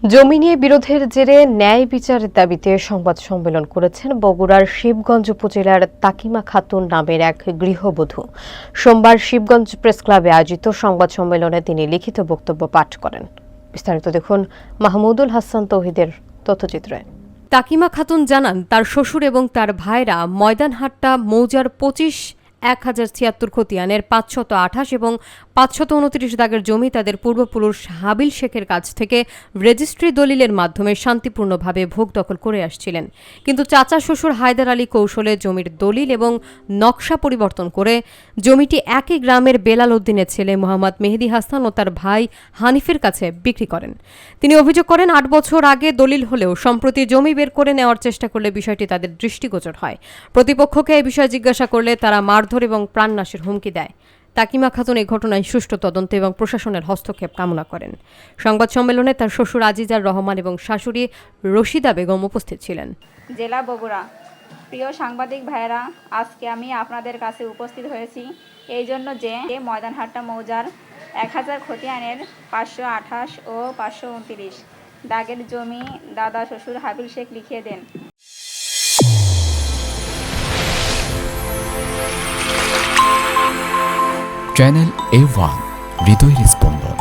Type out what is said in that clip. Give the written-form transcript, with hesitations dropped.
জমি নিয়ে বিরোধের জেরে ন্যায় বিচারের দাবিতে সংবাদ সম্মেলন করেছেন বগুড়ার শিবগঞ্জ উপজেলার তাকিমা খাতুন নামের এক গৃহবধূ। সোমবার শিবগঞ্জ প্রেস ক্লাবে আয়োজিত সংবাদ সম্মেলনে তিনি লিখিত বক্তব্য পাঠ করেন। বিস্তারিত দেখুন মাহমুদুল হাসান তৌহিদের তথ্যচিত্রে। তাকিমা খাতুন জানান, তার শ্বশুর এবং তার ভাইরা ময়দানহাট্টা মৌজার 25,1076 খতিয়ানের 528 এবং 529 দাগের জমি তাদের পূর্বপুরুষ হাবিল শেখের কাছ থেকে রেজিস্ট্রি দলিলের মাধ্যমে শান্তিপূর্ণভাবে ভোগ দখল করে আসছিলেন। কিন্তু চাচা শ্বশুর হায়দার আলী কৌশলে জমির দলিল এবং নকশা পরিবর্তন করে জমিটি একই গ্রামের বেলাল উদ্দিনের ছেলে মোহাম্মদ মেহেদি হাসান ও তার ভাই হানিফের কাছে বিক্রি করেন। তিনি অভিযোগ করেন, 8 বছর আগে দলিল হলেও সম্প্রতি জমি বের করে নেওয়ার চেষ্টা করলে বিষয়টি তাদের দৃষ্টিগোচর হয়। প্রতিপক্ষকে এই বিষয়ে জিজ্ঞাসা করলে তারা মারধর এবং প্রাণনাশের হুমকি দেয়। তাকিমা খাতুন এই ঘটনায় সুষ্ঠু তদন্ত এবং প্রশাসনের হস্তক্ষেপ কামনা করেন। সংবাদ সম্মেলনে তার শ্বশুর আজিজার রহমান এবং শাশুড়ি রশিদা বেগম উপস্থিত ছিলেন। জেলা বগুড়া। প্রিয় সাংবাদিক ভাইয়েরা, আজকে আমি আপনাদের কাছে উপস্থিত হয়েছি এই জন্য যে ময়দানহাট্টা মৌজার 1000 খতিয়ানের 528 ও 529 দাগের জমি দাদা শ্বশুর হাবিল শেখ লিখিয়ে দেন। চ্যানেল A1 হৃদয়ের স্পন্দন।